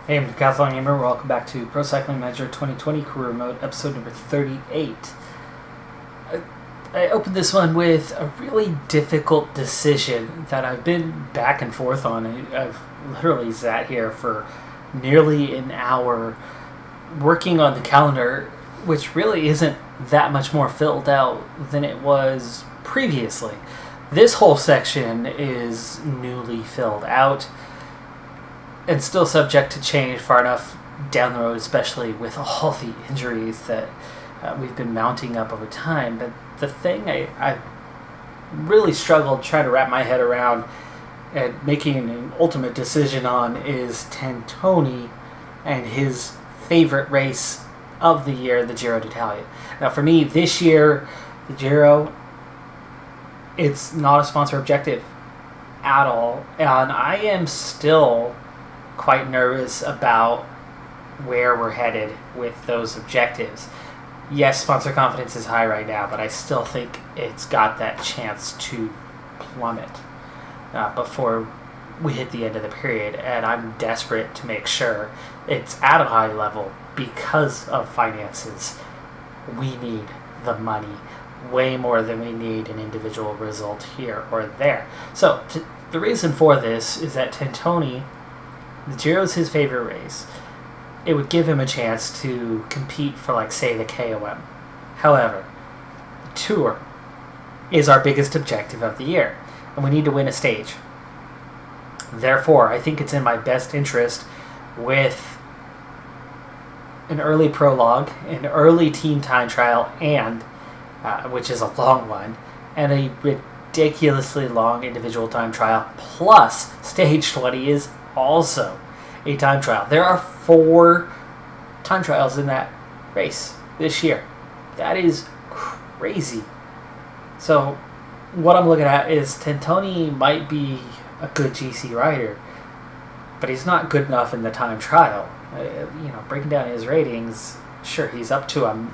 Hey, I'm Decathlon Gamer. Welcome back to Pro Cycling Manager 2020 Career Mode, episode number 38. I opened this one with a really difficult decision that I've been back and forth on. I've literally sat here for nearly an hour working on the calendar, which really isn't that much more filled out than it was previously. This whole section is newly filled out and still subject to change far enough down the road, especially with all the injuries that we've been mounting up over time. But the thing I really struggled trying to wrap my head around and making an ultimate decision on is Tantoni and his favorite race of the year, the Giro d'Italia. Now for me, this year, the Giro, it's not a sponsor objective at all, and I am still quite nervous about where we're headed with those objectives. Yes, sponsor confidence is high right now, but I still think it's got that chance to plummet before we hit the end of the period, and I'm desperate to make sure it's at a high level because of finances. We need the money way more than we need an individual result here or there. So the reason for this is that Tantoni, the Giro is his favorite race. It would give him a chance to compete for, like, say, the KOM. However, the Tour is our biggest objective of the year, and we need to win a stage. Therefore, I think it's in my best interest with an early prologue, an early team time trial, and which is a long one, and a ridiculously long individual time trial, plus stage 20 is also a time trial. There are 4 time trials in that race this year. That is crazy. So what I'm looking at is Tantoni might be a good GC rider, but he's not good enough in the time trial. Breaking down his ratings, sure, he's up to a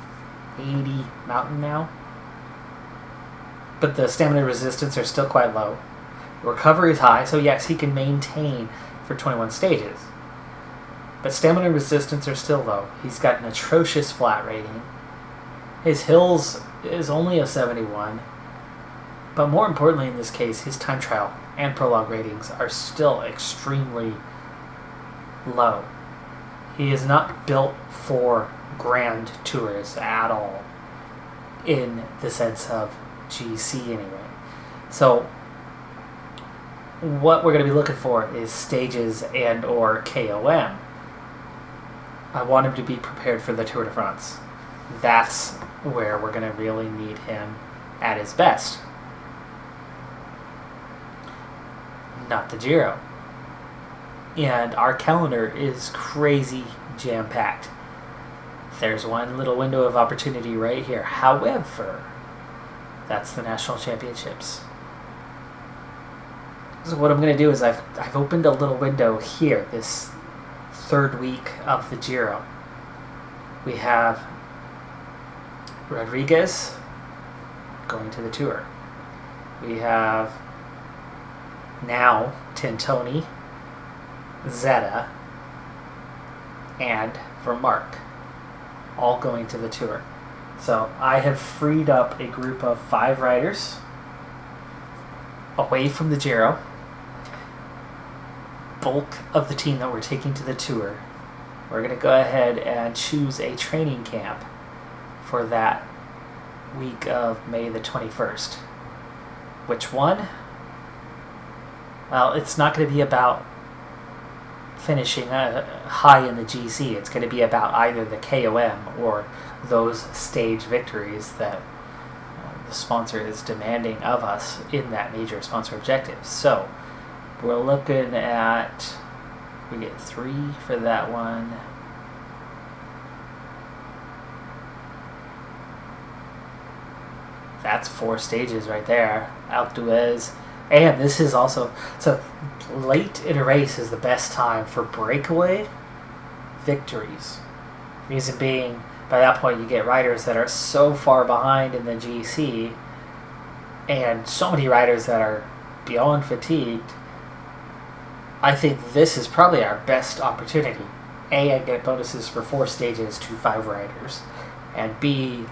80 mountain now, but the stamina resistance are still quite low. The recovery is high, so yes, he can maintain for 21 stages. But stamina resistance are still low. He's got an atrocious flat rating. His hills is only a 71. But more importantly in this case, his time trial and prologue ratings are still extremely low. He is not built for grand tours at all, in the sense of GC anyway. So what we're going to be looking for is stages and or KOM. I want him to be prepared for the Tour de France. That's where we're going to really need him at his best. Not the Giro. And our calendar is crazy jam-packed. There's one little window of opportunity right here. However, that's the National Championships. So what I'm going to do is I've opened a little window here, this third week of the Giro. We have Rodriguez going to the Tour. We have now Tantoni, Zeta, and Vermark all going to the Tour. So I have freed up a group of 5 riders away from the Giro. Bulk of the team that we're taking to the Tour. We're going to go ahead and choose a training camp for that week of May the 21st. Which one? Well, it's not going to be about finishing high in the GC. It's going to be about either the KOM or those stage victories that the sponsor is demanding of us in that major sponsor objective. So we're looking at, we get 3 for that one. That's 4 stages right there. Alpe d'Huez. And this is also, so late in a race is the best time for breakaway victories. Reason being, by that point you get riders that are so far behind in the GC and so many riders that are beyond fatigued. I think this is probably our best opportunity A, I get bonuses for 4 stages to 5 riders, and B,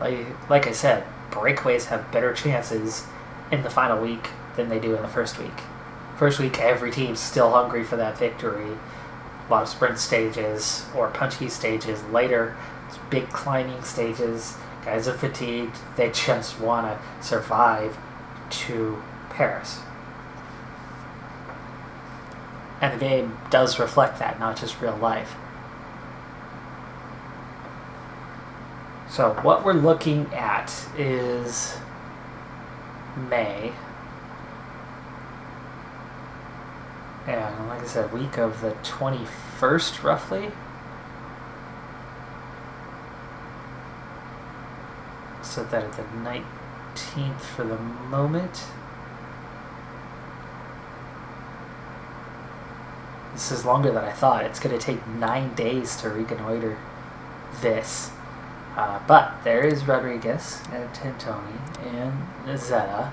like I said, breakaways have better chances in the final week than they do in the first week. First week, every team's still hungry for that victory. A lot of sprint stages or punchy stages. Later, it's big climbing stages. Guys are fatigued. They just want to survive to Paris. And the game does reflect that, not just real life. So what we're looking at is May. And like I said, week of the 21st, roughly. Set that at the 19th for the moment. This is longer than I thought. It's going to take 9 days to reconnoiter this. But there is Rodriguez and Tintoni and Zeta.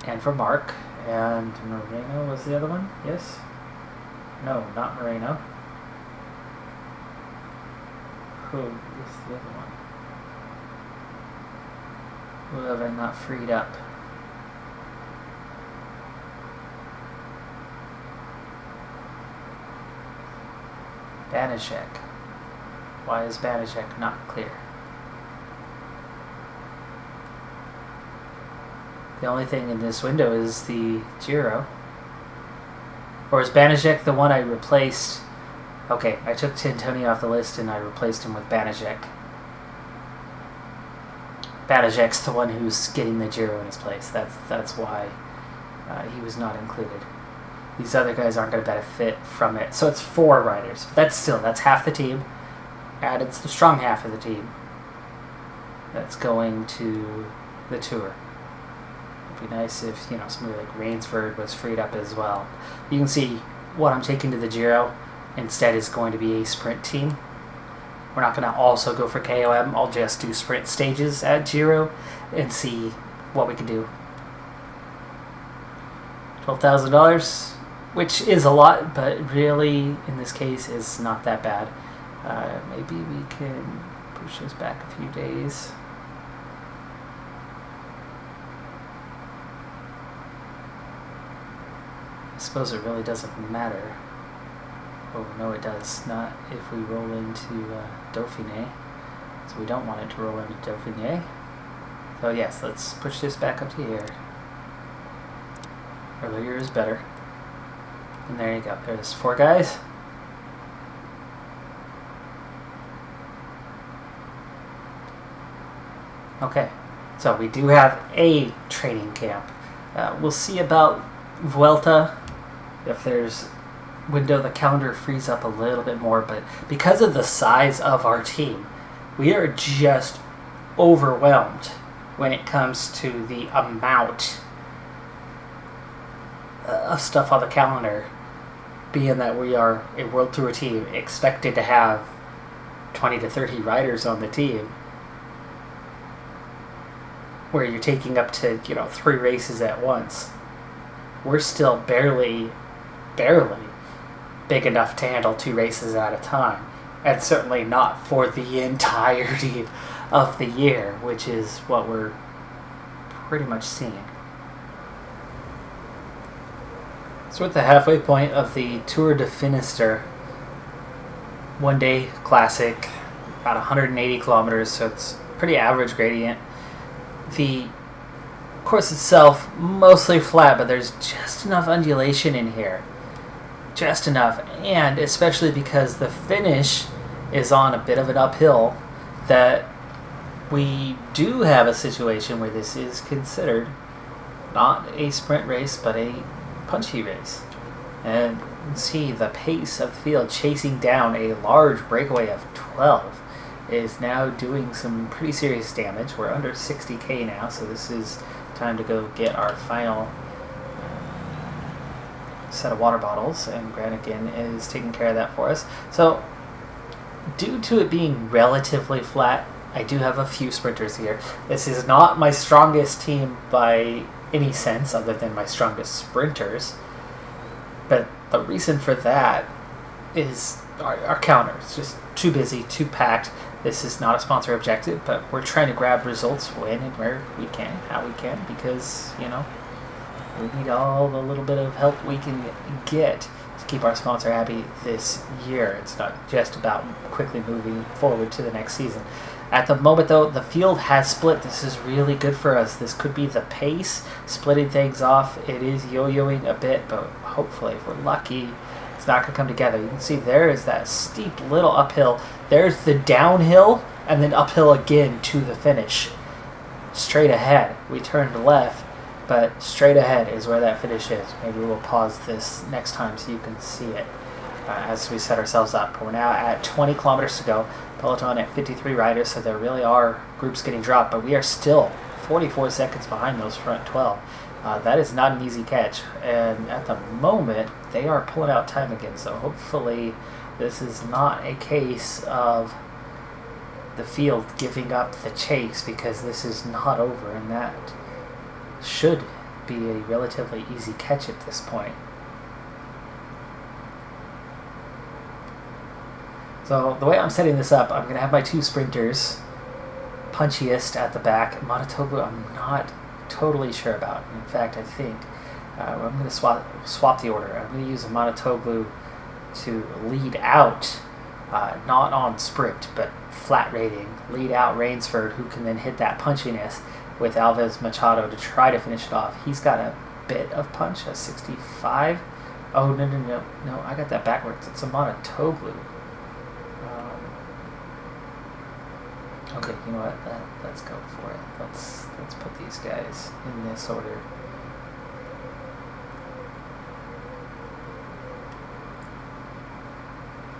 And for Mark. And Moreno was the other one? Yes? No, not Moreno. Who is the other one? Who have I not freed up? Banishek. Why is Banishek not clear? The only thing in this window is the Giro. Or is Banishek the one I replaced? Okay, I took Tintoni off the list and I replaced him with Banishek. Banishek's the one who's getting the Giro in his place. That's why he was not included. These other guys aren't going to benefit from it. So it's 4 riders. But that's half the team. And it's the strong half of the team that's going to the Tour. It'd be nice if, somebody like Rainsford was freed up as well. You can see what I'm taking to the Giro instead is going to be a sprint team. We're not going to also go for KOM. I'll just do sprint stages at Giro and see what we can do. $12,000, which is a lot, but really in this case is not that bad. Maybe we can push this back a few days. I suppose it really doesn't matter. Oh, no, it does not if we roll into Dauphiné. So we don't want it to roll into Dauphiné. So yes, let's push this back up to here. Earlier is better. And there you go. There's 4 guys. Okay, so we do have a training camp. We'll see about Vuelta. If there's window, the calendar frees up a little bit more, but because of the size of our team, we are just overwhelmed when it comes to the amount of stuff on the calendar, being that we are a World Tour team expected to have 20 to 30 riders on the team, where you're taking up to 3 races at once. We're still barely big enough to handle 2 races at a time, and certainly not for the entirety of the year, which is what we're pretty much seeing. So at the halfway point of the Tour de Finistère, 1-day classic, about 180 kilometers, so it's pretty average gradient. The course itself mostly flat, but there's just enough undulation in here. Just enough, and especially because the finish is on a bit of an uphill, that we do have a situation where this is considered not a sprint race, but a punchy race. And you can see the pace of the field chasing down a large breakaway of 12 is now doing some pretty serious damage. We're under 60k now, so this is time to go get our final set of water bottles, and Granigan is taking care of that for us. So due to it being relatively flat, I do have a few sprinters here. This is not my strongest team by any sense other than my strongest sprinters, but the reason for that is our counter is just too busy, too packed. This is not a sponsor objective, but we're trying to grab results when and where we can, how we can, because, you know, we need all the little bit of help we can get to keep our sponsor happy this year. It's not just about quickly moving forward to the next season. At the moment, though, the field has split. This is really good for us. This could be the pace, splitting things off. It is yo-yoing a bit, but hopefully, if we're lucky, it's not going to come together. You can see there is that steep little uphill. There's the downhill, and then uphill again to the finish. Straight ahead. We turned left, but straight ahead is where that finish is. Maybe we'll pause this next time so you can see it as we set ourselves up. We're now at 20 kilometers to go. Peleton at 53 riders, so there really are groups getting dropped, but we are still 44 seconds behind those front 12. That is not an easy catch, and at the moment, they are pulling out time again, so hopefully this is not a case of the field giving up the chase, because this is not over, and that should be a relatively easy catch at this point. So the way I'm setting this up, I'm going to have my two sprinters, punchiest at the back. Monotoglu, I'm not totally sure about. In fact, I think I'm going to swap the order. I'm going to use a Monotoglu to lead out, not on sprint, but flat rating. Lead out Rainsford, who can then hit that punchiness with Alves Machado to try to finish it off. He's got a bit of punch, a 65. Oh, no, I got that backwards. It's a Monotoglu. Okay, you know what? Let's go for it. Let's put these guys in this order.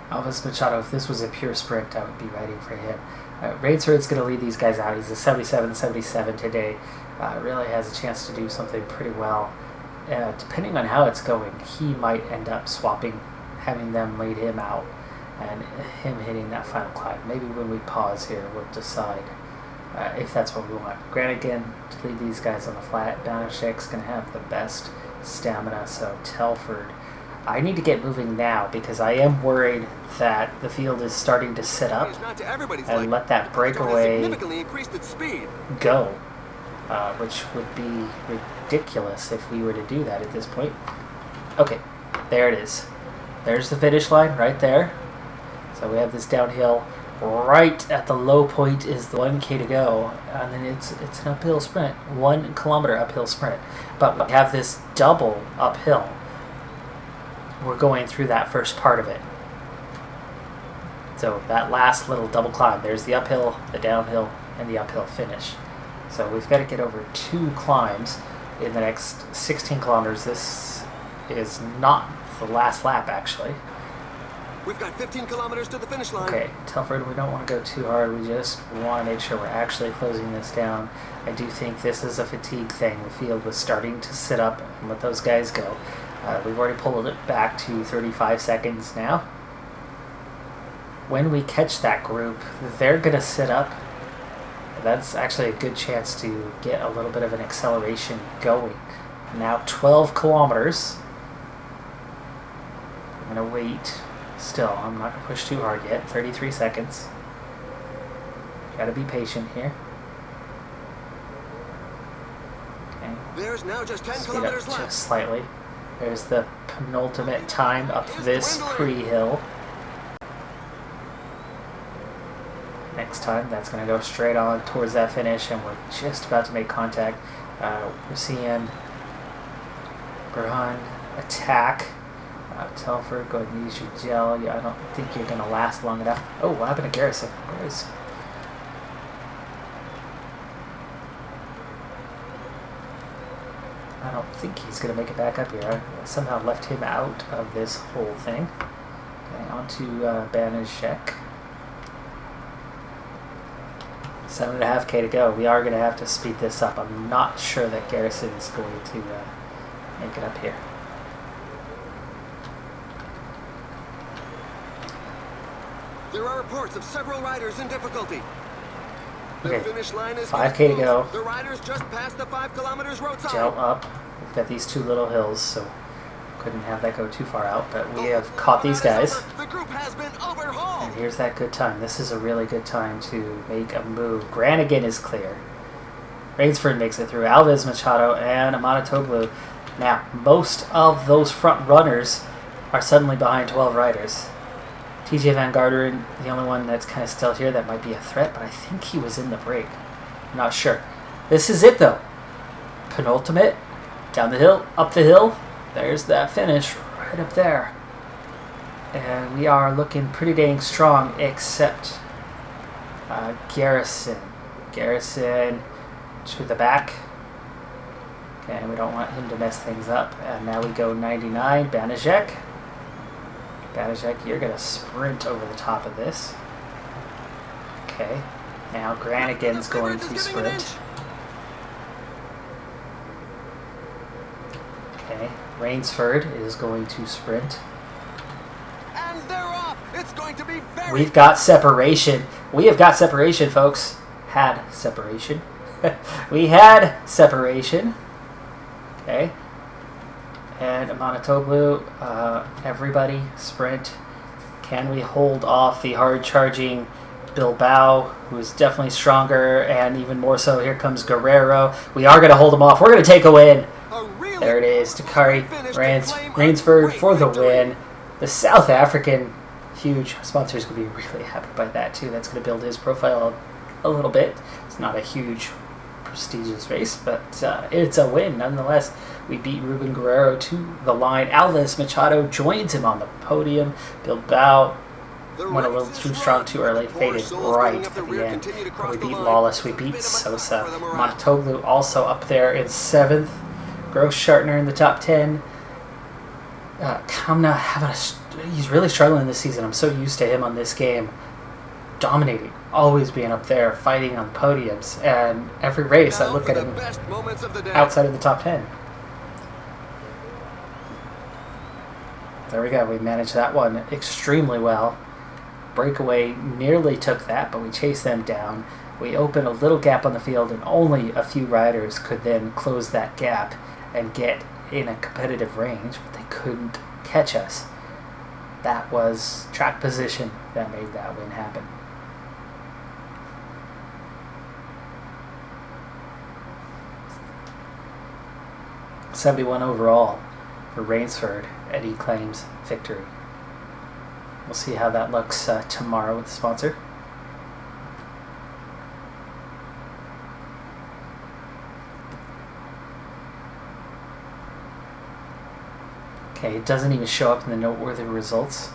Alves Machado, if this was a pure sprint, I would be riding for him. Rainsford's going to lead these guys out. He's a 77-77 today. Really has a chance to do something pretty well. Depending on how it's going, he might end up swapping, having them lead him out, and him hitting that final climb. Maybe when we pause here, we'll decide if that's what we want. Grant again to lead these guys on the flat. Banashek's going to have the best stamina, so Telford. I need to get moving now because I am worried that the field is starting to sit up and let that breakaway go, which would be ridiculous if we were to do that at this point. Okay, there it is. There's the finish line right there. So we have this downhill. Right at the low point is the 1K to go, and then it's an uphill sprint, 1 kilometer uphill sprint. But we have this double uphill. We're going through that first part of it. So that last little double climb, there's the uphill, the downhill, and the uphill finish. So we've got to get over 2 climbs in the next 16 kilometers. This is not the last lap, actually. We've got 15 kilometers to the finish line. Okay, Telford, we don't want to go too hard. We just want to make sure we're actually closing this down. I do think this is a fatigue thing. The field was starting to sit up and let those guys go. We've already pulled it back to 35 seconds now. When we catch that group, they're going to sit up. That's actually a good chance to get a little bit of an acceleration going. Now 12 kilometers. I'm going to wait. Still, I'm not going to push too hard yet. 33 seconds. Got to be patient here. Okay. There's now just 10 Speed kilometers up left. just slightly. There's the penultimate time up this pre-hill. Next time, that's going to go straight on towards that finish, and we're just about to make contact. We're seeing Burhan attack. Telford, go ahead and use your gel. Yeah, I don't think you're going to last long enough. Oh, what happened to Garrison? I don't think he's going to make it back up here. I somehow left him out of this whole thing. Okay, on to Banashek. 7.5K to go. We are going to have to speed this up. I'm not sure that Garrison is going to make it up here. There are reports of several riders in difficulty. Okay, The finish line is 5K to go. The riders just passed the 5 kilometers roadside. Gel up. We've got these 2 little hills, so go Couldn't have that go too far out, but we have caught these guys. The group has been overhauled. And here's that good time. This is a really good time to make a move. Granigan is clear. Rainsford makes it through. Alves, Machado, and Amanatoglu. Now, most of those front runners are suddenly behind 12 riders. TJ Van Garderen, the only one that's kind of still here that might be a threat, but I think he was in the break. I'm not sure. This is it, though. Penultimate. Down the hill, up the hill. There's that finish right up there. And we are looking pretty dang strong, except Garrison. Garrison to the back. Okay, we don't want him to mess things up. And now we go 99, Banijek. Banijek, you're going to sprint over the top of this. Okay, now Granigan's going to sprint. Okay, Rainsford is going to sprint. And they're off. It's going to be very... We've got separation. We have got separation, folks. Had separation. We had separation. Okay. And Amanatoglu, everybody sprint. Can we hold off the hard-charging Bilbao, who is definitely stronger, and even more so, here comes Guerrero. We are going to hold him off. We're going to take a win. There it is. Dakari Rainsford for the win. The South African, huge sponsor, is going to be really happy by that, too. That's going to build his profile a little bit. It's not a huge, prestigious race, but it's a win nonetheless. We beat Ruben Guerrero to the line. Alves Machado joins him on the podium. Bilbao went a little too strong too early, faded right at the end. But we beat Lawless, we beat Sosa. Amanatoglu also up there in 7th. Gross-Schartner in the top 10. Kamna, he's really struggling this season. I'm so used to him on this game. Dominating, always being up there, fighting on podiums. And every race, I look at him outside of the top 10. There we go. We managed that one extremely well. Breakaway nearly took that, but we chased them down. We opened a little gap on the field, and only a few riders could then close that gap and get in a competitive range, but they couldn't catch us. That was track position that made that win happen. .71 overall for Rainsford. Eddie claims victory. We'll see how that looks tomorrow with the sponsor. Okay, it doesn't even show up in the noteworthy results.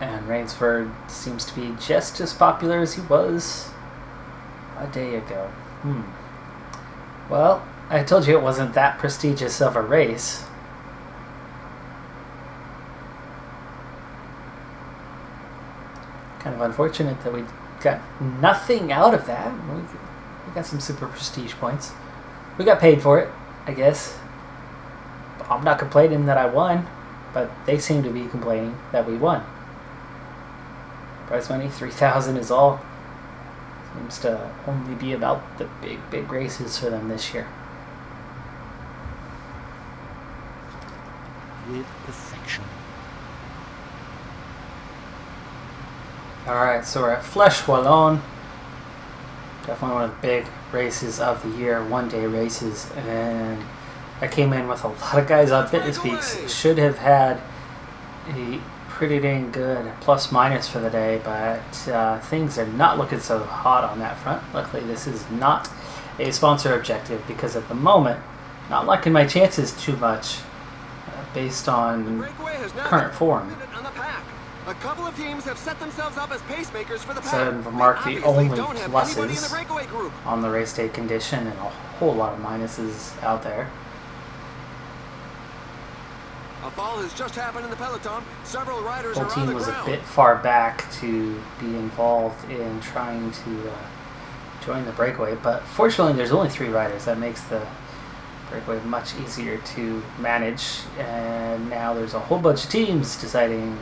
And Rainsford seems to be just as popular as he was a day ago. Well, I told you it wasn't that prestigious of a race. Kind of unfortunate that we got nothing out of that. We got some super prestige points. We got paid for it, I guess. I'm not complaining that I won, but they seem to be complaining that we won. Prize money, 3,000 is all. Seems to only be about the big races for them this year. With perfection. Alright, so we're at Fleche, Wallone. Definitely one of the big races of the year, one-day races. And I came in with a lot of guys on Fitness Peaks. Should have had a pretty dang good plus-minus for the day, but things are not looking so hot on that front. Luckily, this is not a sponsor objective because at the moment, not liking my chances too much based on current form. A couple of teams have set themselves up as pacemakers for the pack. So mark the only pluses on the race day condition and a whole lot of minuses out there. A fall has just happened in the Peleton. Several riders The are whole on team the was ground. a bit far back to be involved in trying to join the breakaway, but fortunately there's only 3 riders. That makes the breakaway much easier to manage, and now there's a whole bunch of teams deciding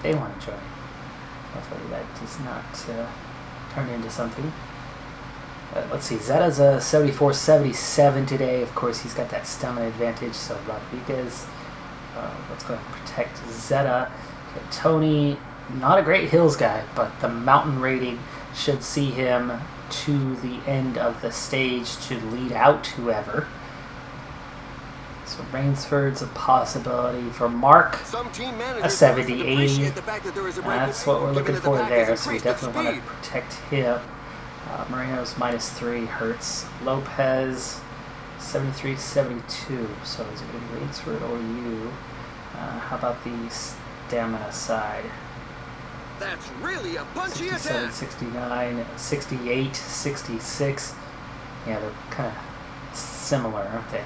they want to join. Hopefully that does not turn into something. Let's see, Zeta's a 74-77 today. Of course, he's got that stamina advantage, so Rodriguez, let's go ahead and protect Zeta. Okay, Tony, not a great hills guy, but the mountain rating should see him to the end of the stage to lead out whoever. So Rainsford's a possibility for Mark, a 70-80. That's what we're looking for there, so we definitely want to protect him. Moreno's -3 hurts. Lopez, 73-72. So is it going to be Rainsford or you? How about the stamina side? That's really a punchy attack. 67, 69, 68, 66. Yeah, they're kind of similar, aren't they?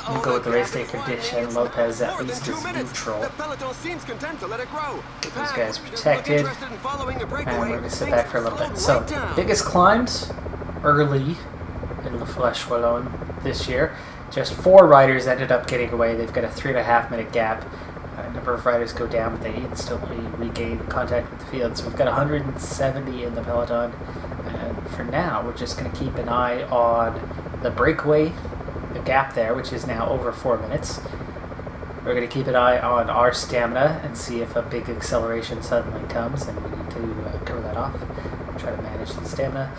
We'll go with the race day condition. Lopez at least is neutral. The Peleton seems content to let it grow. Get those guys protected. And we're going to sit back for a little bit. So, biggest climbs early in the Fleche Wallone this year. Just 4 riders ended up getting away. They've got a 3.5 minute gap. A number of riders go down, but they instantly regain contact with the field. So we've got 170 in the peloton. And for now, we're just going to keep an eye on the breakaway, the gap there, which is now over 4 minutes. We're going to keep an eye on our stamina and see if a big acceleration suddenly comes, and we need to cover that off. Try to manage the stamina.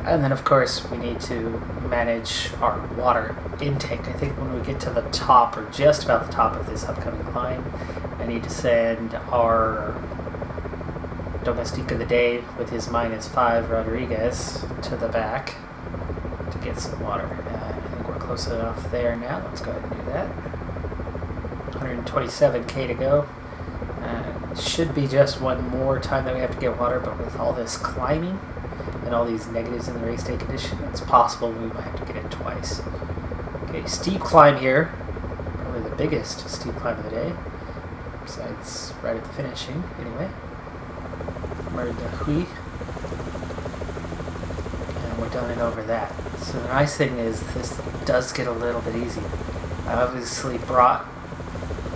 And then, of course, we need to manage our water intake. I think when we get to the top, or just about the top of this upcoming climb, I need to send our domestique of the day with his -5 Rodriguez to the back to get some water. I think we're close enough there now. Let's go ahead and do that. 127k to go. Should be just one more time that we have to get water, but with all this climbing and all these negatives in the race day condition, it's possible we might have to get it twice. Okay, steep climb here. Probably the biggest steep climb of the day. Besides right at the finishing, anyway. Mer de Huy. And we're done and over that. So the nice thing is this does get a little bit easier. I obviously brought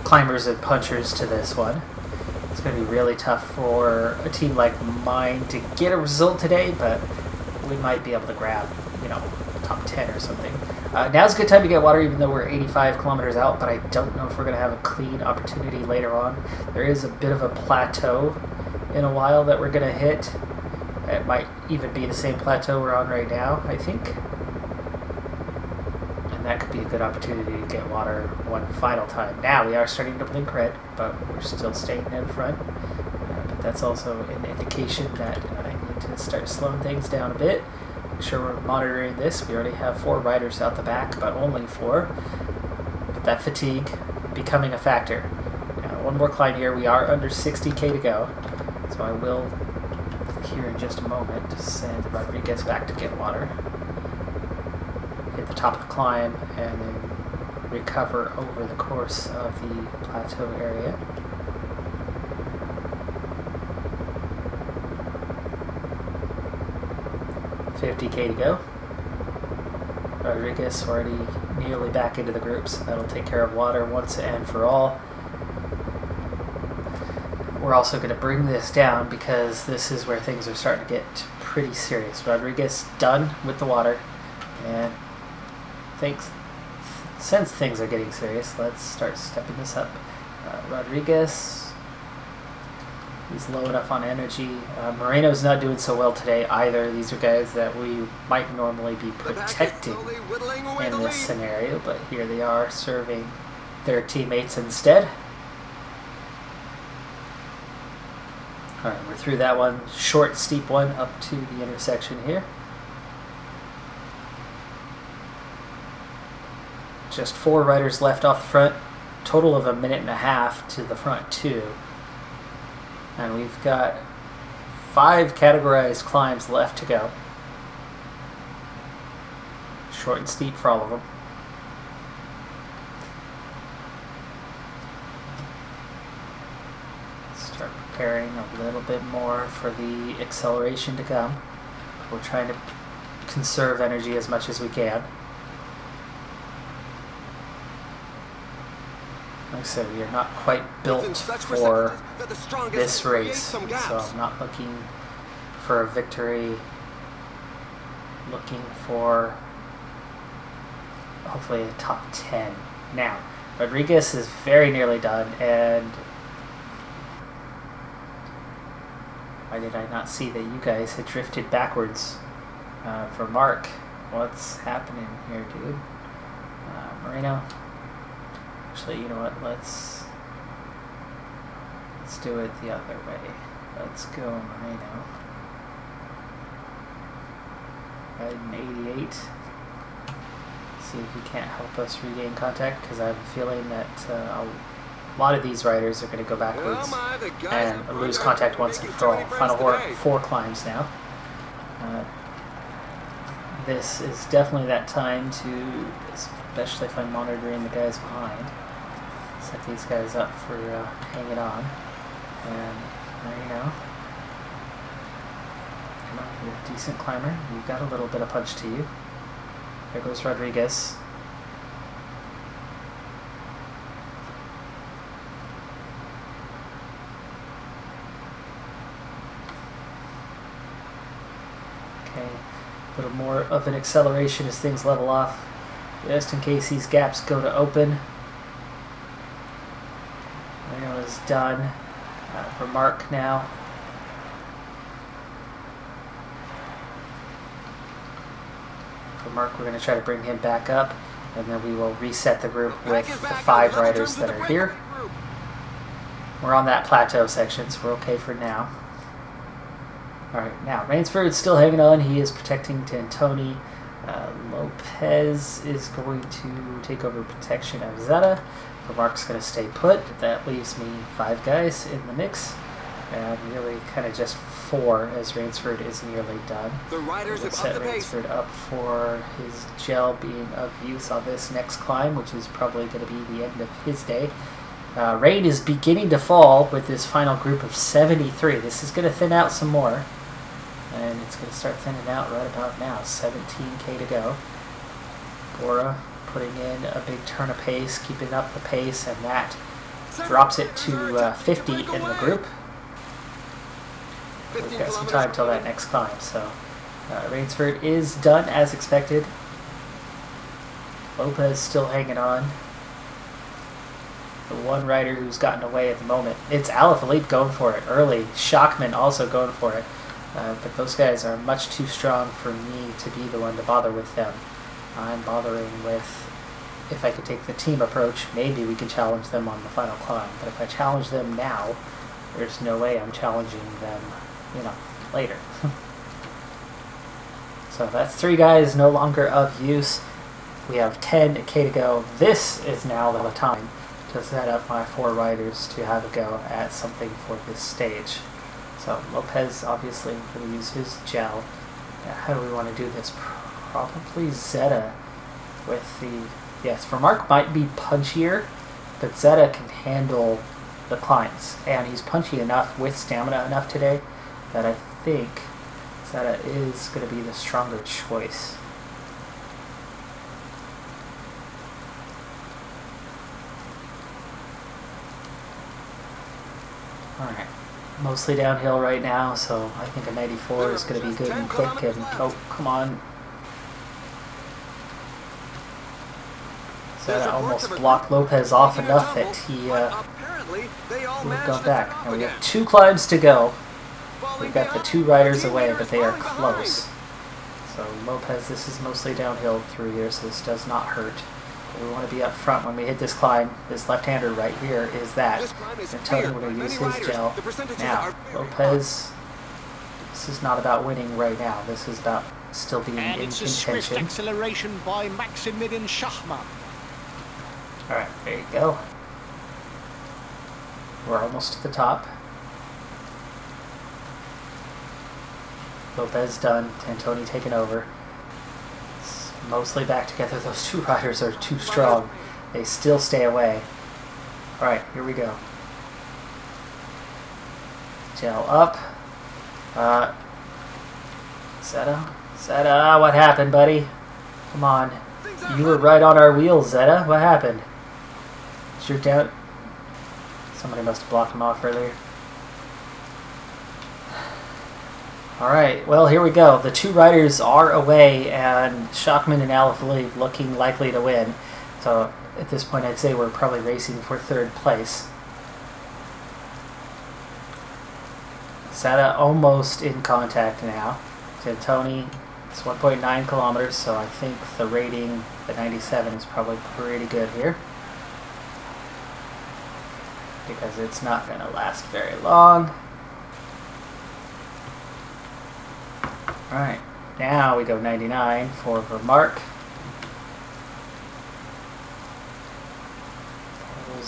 climbers and punchers to this one. It's going to be really tough for a team like mine to get a result today, but we might be able to grab, top 10 or something. Now's a good time to get water, even though we're 85 kilometers out, but I don't know if we're going to have a clean opportunity later on. There is a bit of a plateau in a while that we're going to hit. It might even be the same plateau we're on right now, I think. And that could be a good opportunity to get water one final time. Now we are starting to blink red, but we're still staying in front. But that's also an indication that I need to start slowing things down a bit. Make sure we're monitoring this. We already have 4 riders out the back, but only 4. But that fatigue becoming a factor. Now, one more climb here. We are under 60k to go. So I will, here in just a moment, send Rodriguez back to get water. Hit the top of the climb and then recover over the course of the plateau area. $50k to go. Rodriguez already nearly back into the group, so that'll take care of water once and for all. We're also going to bring this down because this is where things are starting to get pretty serious. Rodriguez done with the water, and since things are getting serious, let's start stepping this up. Rodriguez, he's low enough on energy. Moreno's not doing so well today either. These are guys that we might normally be protecting in this scenario, but here they are serving their teammates instead. Alright, we're through that one. Short, steep one up to the intersection here. Just 4 riders left off the front. Total of 1.5 minutes to the front, too. And we've got 5 categorized climbs left to go. Short and steep for all of them. Start preparing a little bit more for the acceleration to come. We're trying to conserve energy as much as we can. Like I said, we are not quite built for this race, so I'm not looking for a victory. Looking for hopefully a top 10. Now, Rodriguez is very nearly done, and why did I not see that you guys had drifted backwards for Mark? What's happening here, dude? Moreno. Actually, you know what? Let's do it the other way. Let's go Moreno. Right in 88. See if he can't help us regain contact, because I have a feeling that a lot of these riders are going to go backwards and lose contact once and for all. Final four climbs now. This is definitely that time to, especially if I'm monitoring the guys behind, set these guys up for hanging on. And there you go. Come on, you're a decent climber. You've got a little bit of punch to you. There goes Rodriguez. Okay, a little more of an acceleration as things level off, just in case these gaps go to open. There is done for Mark now. For Mark, we're going to try to bring him back up, and then we will reset the group with the 5 riders that are here. We're on that plateau section, so we're okay for now. Alright, now, Rainsford's still hanging on. He is protecting Tantoni. Lopez is going to take over protection of Zeta. For Mark's going to stay put. That leaves me 5 guys in the mix. And really kind of just 4 as Rainsford is nearly done. The riders we'll set Rainsford up for his gel being of use on this next climb, which is probably going to be the end of his day. Rain is beginning to fall with this final group of 73. This is going to thin out some more. And it's going to start thinning out right about now. 17k to go. Bora putting in a big turn of pace, keeping up the pace, and that drops it to 50 in the group. We've got some time till that next climb, so Rainsford is done as expected. Lopez still hanging on. The one rider who's gotten away at the moment, it's Alaphilippe going for it early. Schachmann also going for it. But those guys are much too strong for me to be the one to bother with them. I'm bothering with, if I could take the team approach, maybe we could challenge them on the final climb. But if I challenge them now, there's no way I'm challenging them, later. So that's 3 guys no longer of use. We have 10k to go. This is now the time to set up my 4 riders to have a go at something for this stage. So Lopez obviously going to use his gel. How do we want to do this? Probably Zeta with the... Yes, for Mark might be punchier, but Zeta can handle the climbs. And he's punchy enough with stamina enough today that I think Zeta is going to be the stronger choice. Alright. Mostly downhill right now, so I think a 94 is going to be good and quick. And oh, come on. Zeta almost blocked Lopez off enough that he would have gone back. And we have 2 climbs to go. We've got the 2 riders away, but they are close. So Lopez, this is mostly downhill through here, so this does not hurt. We want to be up front when we hit this climb. This left-hander right here is that. And tell him we're going to use his gel. Now, Lopez, this is not about winning right now. This is about still being in it's a contention. swift acceleration by Maximilian Schachmann. Alright, there you go. We're almost to the top. Lopez done. Tantoni taken over. It's mostly back together. Those 2 riders are too strong. They still stay away. Alright, here we go. Gel up. Zeta? Zeta, what happened, buddy? Come on. You were right on our wheels, Zeta. What happened? Is your down... Somebody must have blocked him off earlier. Alright, well, here we go. The two riders are away, and Schachmann and Alaphilippe looking likely to win. So at this point, I'd say we're probably racing for third place. Zeta almost in contact now. Tony, it's 1.9 kilometers, so I think the rating, the 97, is probably pretty good here. Because it's not going to last very long. Alright, now we go 99 for Vermark. Pull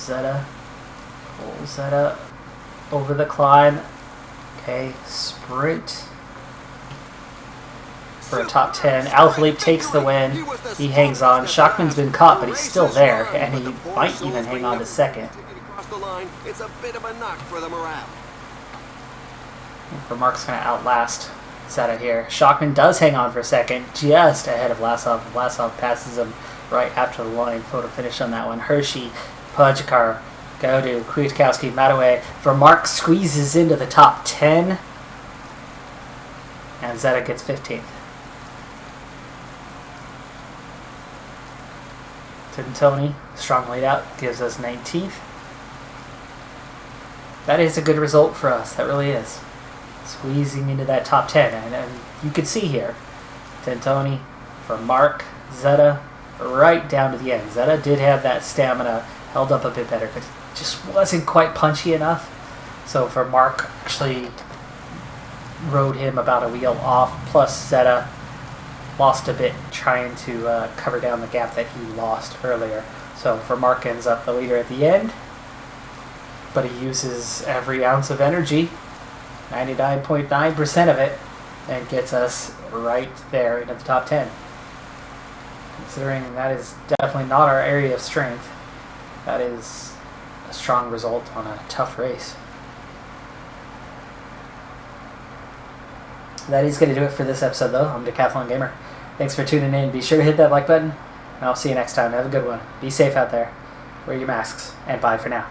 Zeta over the climb. Okay, sprint for a top 10. Alaphilippe takes the win. He hangs on. Schachmann's been caught, but he's still there, and he might even hang on to second. It's a bit of a knock for the morale. Vermark's going to outlast Zeta here. Schachmann does hang on for a second, just ahead of Vlasov. Vlasov passes him right after the line. Photo finish on that one. Hershey, Pogačar, Gaudu, Kwiatkowski, Mataway. Vermark squeezes into the top 10, and Zeta gets 15th. Tony, strong lead out, gives us 19th. That is a good result for us. That really is. Squeezing into that top 10. And you can see here, Tony, Vermark, Zeta, right down to the end. Zeta did have that stamina, held up a bit better, but just wasn't quite punchy enough. So Vermark actually rode him about a wheel off, plus Zeta lost a bit trying to cover down the gap that he lost earlier. So Vermark ends up the leader at the end, but he uses every ounce of energy, 99.9% of it, and gets us right there into the top 10. Considering that is definitely not our area of strength, that is a strong result on a tough race. That is going to do it for this episode, though. I'm Decathlon Gamer. Thanks for tuning in. Be sure to hit that like button, and I'll see you next time. Have a good one. Be safe out there. Wear your masks, and bye for now.